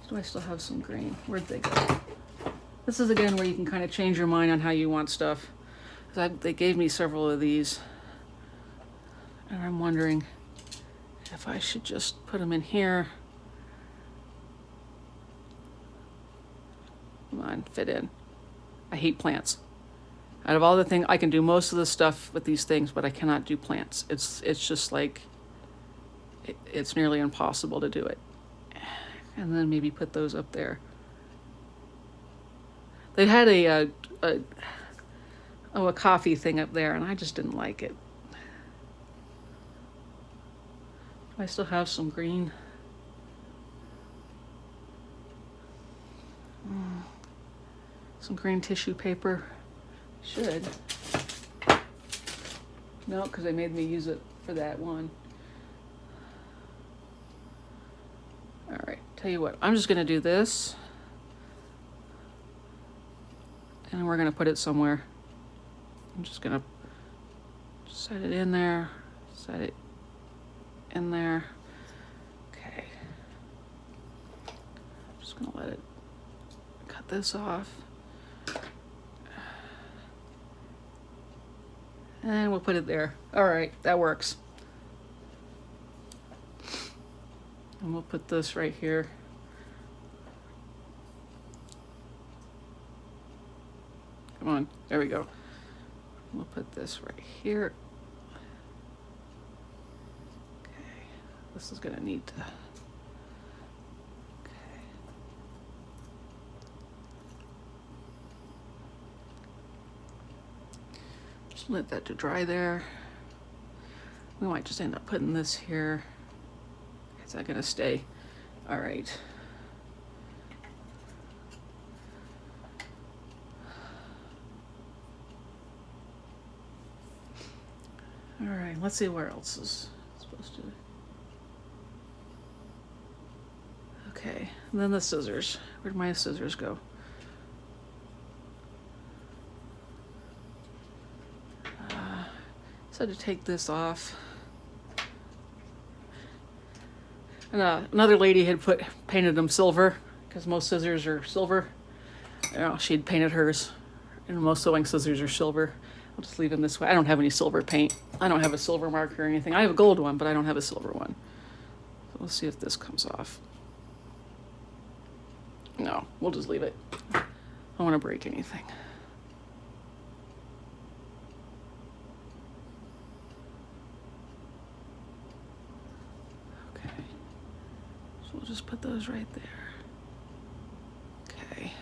Do I still have some green? Where'd they go? This is again where you can kind of change your mind on how you want stuff. They gave me several of these. And I'm wondering if I should just put them in here. Come on, fit in. I hate plants. Out of all the things, I can do most of the stuff with these things, but I cannot do plants. It's just like, it's nearly impossible to do it. And then maybe put those up there. They had a coffee thing up there, and I just didn't like it. I still have some green. Some green tissue paper. Should. No, because they made me use it for that one. All right, tell you what, I'm just gonna do this. And we're gonna put it somewhere. I'm just gonna set it in there, set it in there. Okay. I'm just gonna let it cut this off. And we'll put it there. All right, that works. And we'll put this right here. Come on, there we go. We'll put this right here. Okay, this is gonna need to. Okay. Just let that to dry there. We might just end up putting this here. Is that gonna stay? All right. All right, let's see where else is supposed to. Okay, and then the scissors. Where'd my scissors go? So I had to take this off. And another lady had painted them silver, because most scissors are silver. She'd painted hers, and most sewing scissors are silver. I'll just leave them this way. I don't have any silver paint. I don't have a silver marker or anything. I have a gold one, but I don't have a silver one. So let's see if this comes off. No, we'll just leave it. I don't want to break anything. Okay. So we'll just put those right there. Okay.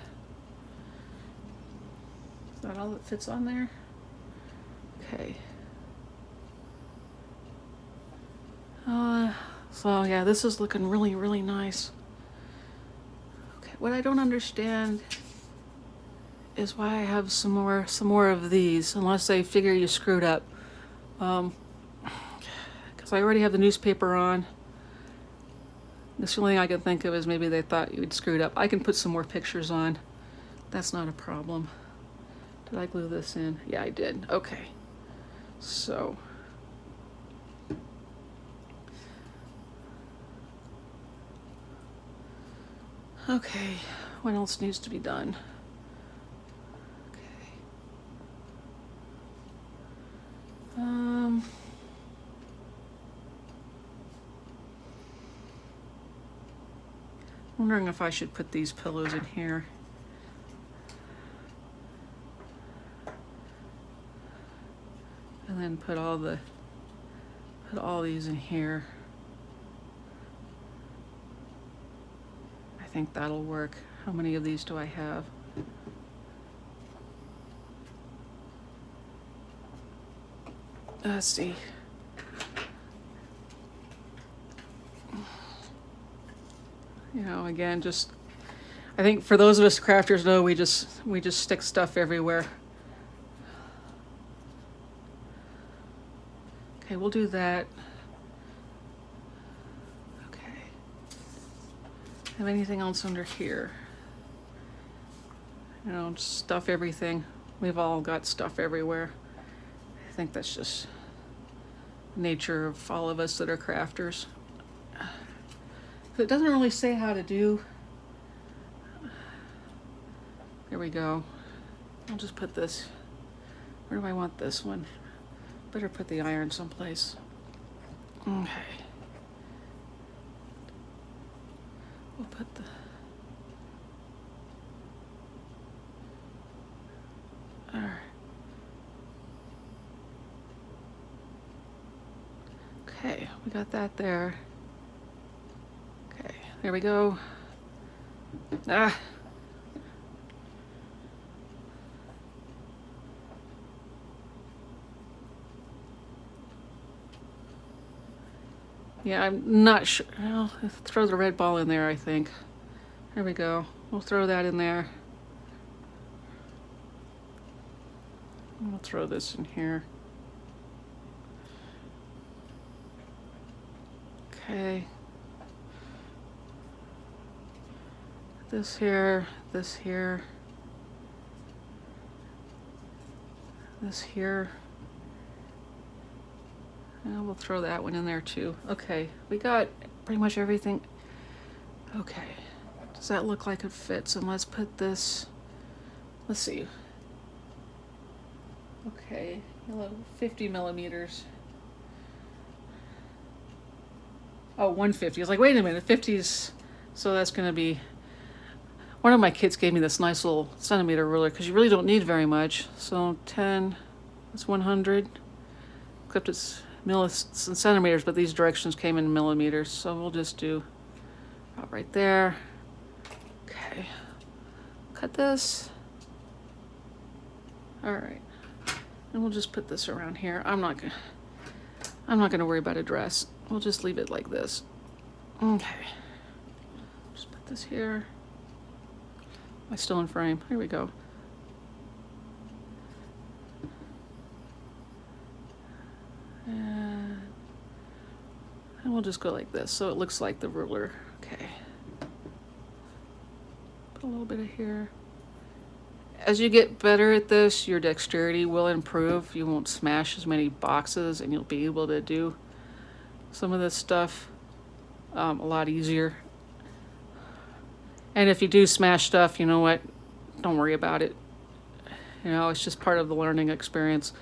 Is that all that fits on there? Okay. So So yeah, this is looking really, really nice. Okay, what I don't understand is why I have some more of these, unless they figure you screwed up. Because I already have the newspaper on. The only thing I can think of is maybe they thought you'd screwed up. I can put some more pictures on. That's not a problem. Did I glue this in? Yeah, I did. Okay. So. Okay, what else needs to be done? Okay. Wondering if I should put these pillows in here. And then put all these in here. I think that'll work. How many of these do I have? Let's see. You know, again, just I think for those of us crafters know we just stick stuff everywhere. Okay, we'll do that. Okay. Have anything else under here? You know, just stuff everything. We've all got stuff everywhere. I think that's just nature of all of us that are crafters. It doesn't really say how to do. There we go. I'll just put this. Where do I want this one? Better put the iron someplace. Okay. We'll put the. All right. Okay, we got that there. Okay, there we go. Ah. Yeah, I'm not sure. Well, throw the red ball in there, I think. There we go. We'll throw that in there. We'll throw this in here. Okay. This here, this here, this here. And we'll throw that one in there too. Okay, we got pretty much everything. Okay, does that look like it fits? And let's put this, let's see. Okay, 50 millimeters. Oh, 150. I was like, wait a minute, 50s. So that's gonna be, one of my kids gave me this nice little centimeter ruler because you really don't need very much. So 10, that's 100, except it's millis and centimeters, but these directions came in millimeters. So we'll just do about right there. Okay, cut this. All right, and we'll just put this around here. I'm not gonna worry about a dress. We'll just leave it like this. Okay, just put this here. Am I still in frame? Here we go. And we'll just go like this so it looks like the ruler. Okay. Put a little bit of here. As you get better at this, your dexterity will improve. You won't smash as many boxes and you'll be able to do some of this stuff a lot easier. And if you do smash stuff, you know what? Don't worry about it. You know, it's just part of the learning experience.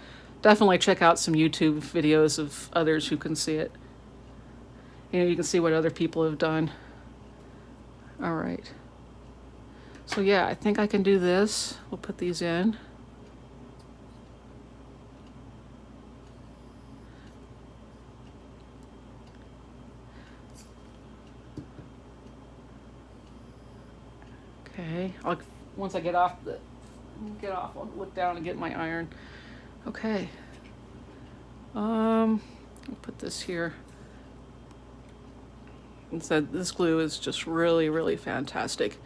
Definitely check out some YouTube videos of others who can see it. You know, you can see what other people have done. All right. So yeah, I think I can do this. We'll put these in. Okay, once I get off, I'll look down and get my iron. Okay. I'll put this here. and said this glue is just really, really fantastic.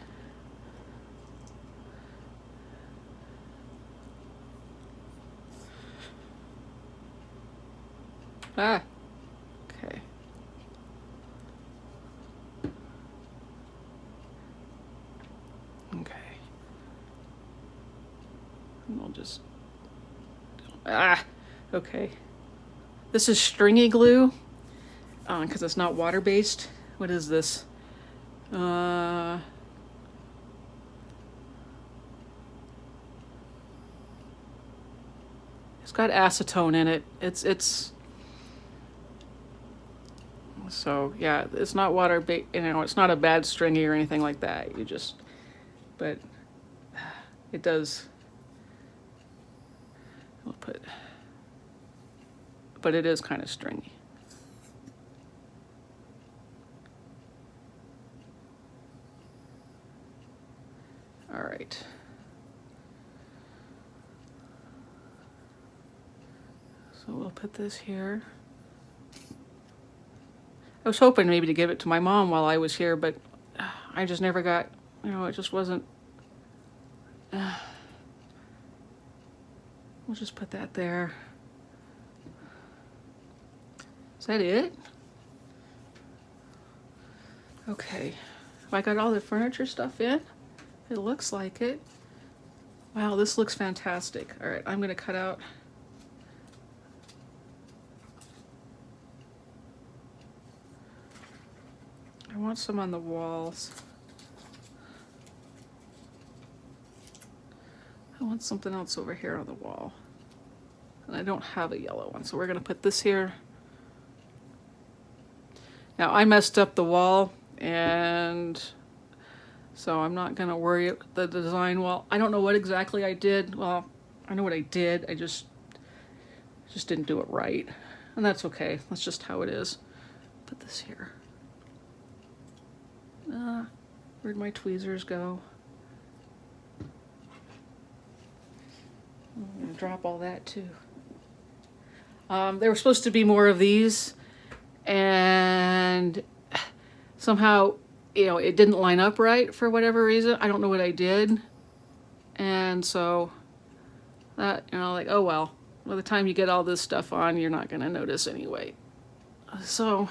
Ah, okay. Okay. And we'll just, okay. This is stringy glue, because it's not water-based. What is this? It's got acetone in it. It's so yeah, it's not water-based. It's not a bad stringy or anything like that. But it does. We'll put, but it is kind of stringy. All right. So we'll put this here. I was hoping maybe to give it to my mom while I was here, but I just never got, it just wasn't. We'll just put that there. Is that it? Okay. Have I got all the furniture stuff in? It looks like it. Wow, this looks fantastic. All right, I'm gonna cut out. I want some on the walls. I want something else over here on the wall. And I don't have a yellow one, so we're gonna put this here. Now I messed up the wall, and so I'm not gonna worry about the design wall. I don't know what exactly I did. Well, I know what I did. I just didn't do it right. And that's okay. That's just how it is. Put this here. Where'd my tweezers go? I'm gonna drop all that too. There were supposed to be more of these, and somehow, it didn't line up right for whatever reason. I don't know what I did. And so that, like, oh well, by the time you get all this stuff on, you're not gonna notice anyway. So,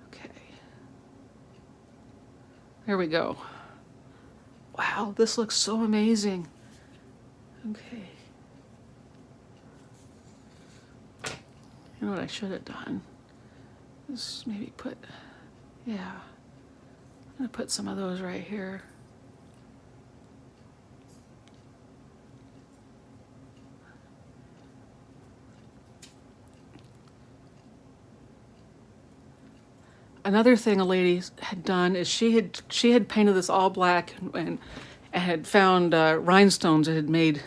okay. There we go. Wow, this looks so amazing. Okay. You know what I should have done? Just maybe put, yeah. I'm gonna put some of those right here. Another thing a lady had done is she had painted this all black and had found rhinestones that had made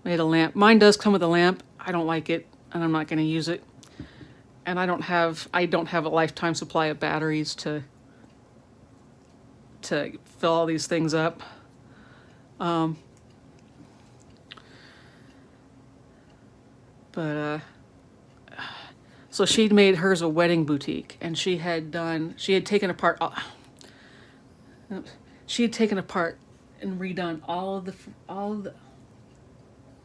a lamp. Mine does come with a lamp. I don't like it, and I'm not going to use it. And I don't have a lifetime supply of batteries to fill all these things up. So she'd made hers a wedding boutique, and she had taken apart and redone all of the.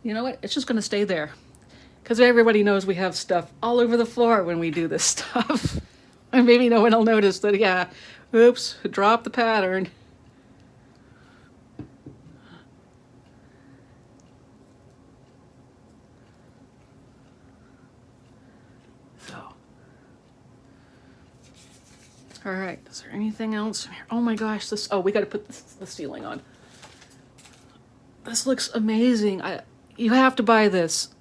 You know what? It's just going to stay there, because everybody knows we have stuff all over the floor when we do this stuff, and maybe no one will notice that. Yeah, oops, drop the pattern. All right, is there anything else in here? Oh my gosh, we got to put the ceiling on. This looks amazing. You have to buy this.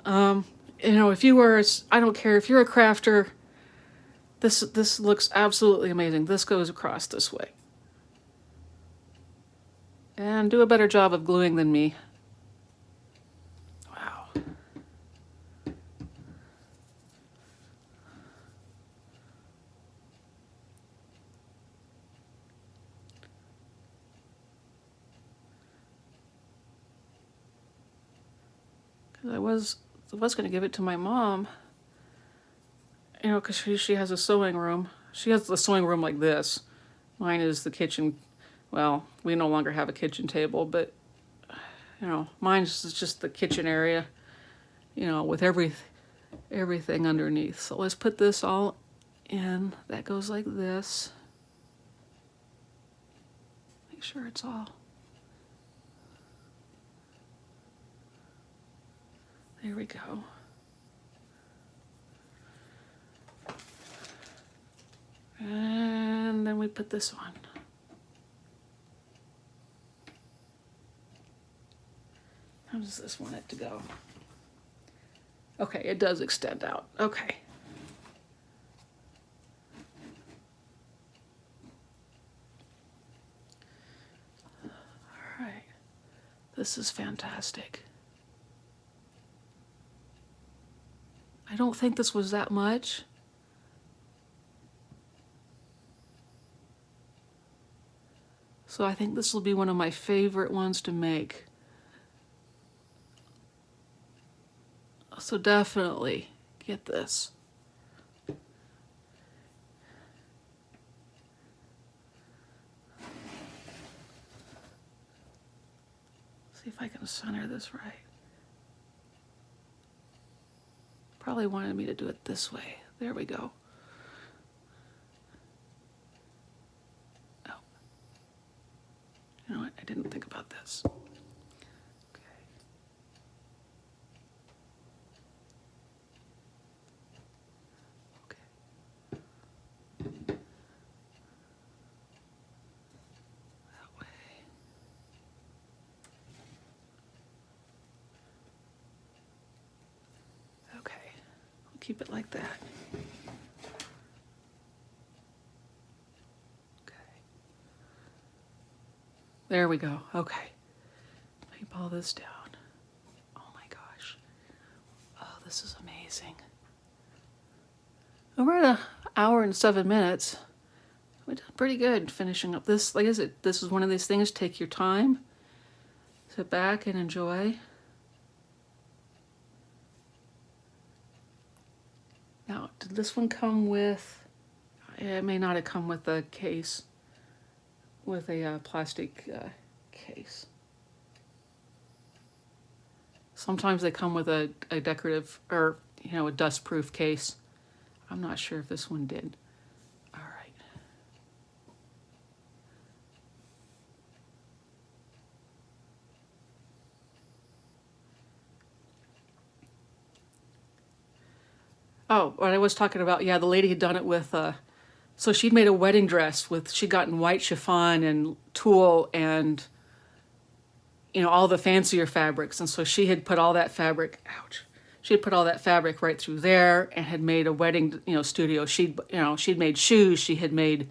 If you were, I don't care, if you're a crafter, this looks absolutely amazing. This goes across this way. And do a better job of gluing than me. Wow. I was going to give it to my mom, you know, because she has a sewing room. She has the sewing room like this. Mine is the kitchen. Well, we no longer have a kitchen table, but, you know, mine's just the kitchen area, you know, with everything underneath. So let's put this all in. That goes like this. Make sure it's all. There we go. And then we put this on. How does this want it to go? Okay, it does extend out. Okay. All right. This is fantastic. I don't think this was that much. So I think this will be one of my favorite ones to make. So definitely get this. See if I can center this right. Probably wanted me to do it this way. There we go. Oh. You know what? I didn't think about this. Keep it like that. Okay. There we go. Okay. Let me ball this down. Oh my gosh. Oh, this is amazing. We're at an hour and 7 minutes. We did pretty good finishing up this. Like I said, this is one of these things, take your time, sit back and enjoy. Now, did this one come with, it may not have come with a case, with a plastic case. Sometimes they come with a decorative, or, you know, a dust-proof case. I'm not sure if this one did. All right. Oh, what I was talking about, yeah, the lady had done it with, so she'd made a wedding dress with, she'd gotten white chiffon and tulle and, you know, all the fancier fabrics. And so she had put all that fabric, ouch, she had put all that fabric right through there and had made a wedding, you know, studio. She'd made shoes, she had made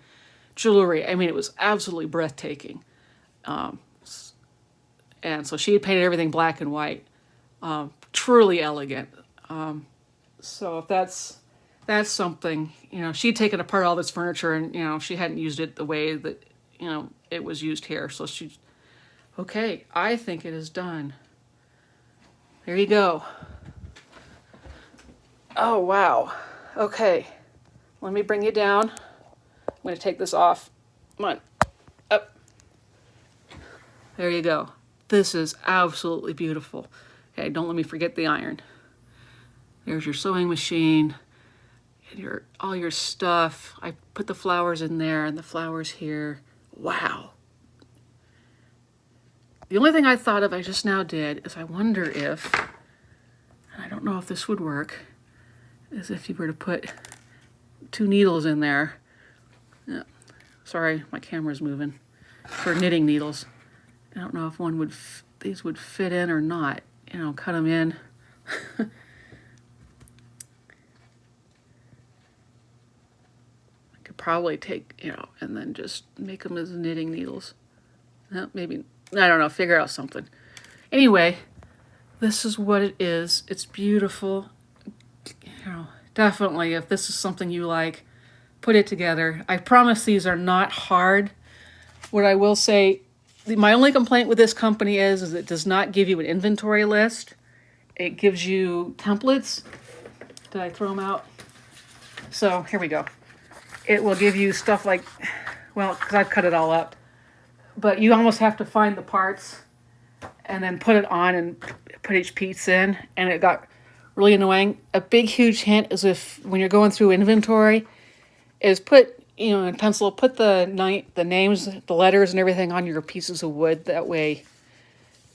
jewelry. I mean, it was absolutely breathtaking. And so she had painted everything black and white, truly elegant. So if that's something, you know, she'd taken apart all this furniture and, you know, she hadn't used it the way that, you know, it was used here. So she, okay, I think it is done. There you go. Oh, wow. Okay, let me bring you down. I'm going to take this off. Come on, up. There you go. This is absolutely beautiful. Okay, don't let me forget the iron. There's your sewing machine and all your stuff. I put the flowers in there and the flowers here. Wow. The only thing I thought of, I just now did, is I wonder if, and I don't know if this would work, is if you were to put 2 needles in there. Yeah. Sorry, my camera's moving. For knitting needles. I don't know if these would fit in or not. You know, cut them in. Probably take, you know, and then just make them as knitting needles. Maybe, I don't know, figure out something. Anyway, this is what it is. It's beautiful. You know, definitely, if this is something you like, put it together. I promise these are not hard. What I will say, my only complaint with this company is it does not give you an inventory list. it gives you templates. Did I throw them out? So here we go. It will give you stuff like, well, because I've cut it all up, but you almost have to find the parts and then put it on and put each piece in, and it got really annoying. A big, huge hint is if when you're going through inventory, is put, in pencil, put the names, the letters, and everything on your pieces of wood. That way,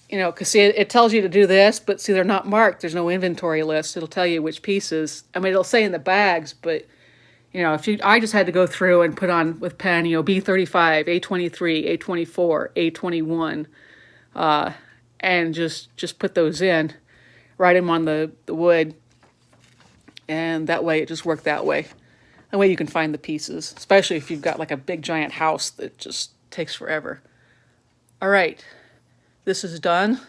because see, it tells you to do this, but see, they're not marked. There's no inventory list. It'll tell you which pieces. I mean, it'll say in the bags, but I just had to go through and put on with pen, B35, A23, A24, A21, and just put those in, write them on the wood, and that way it just worked that way. That way you can find the pieces, especially if you've got like a big giant house that just takes forever. All right, this is done.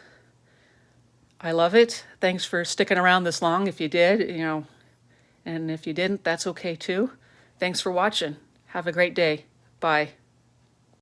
I love it. Thanks for sticking around this long if you did, and if you didn't, that's okay too. Thanks for watching. Have a great day. Bye.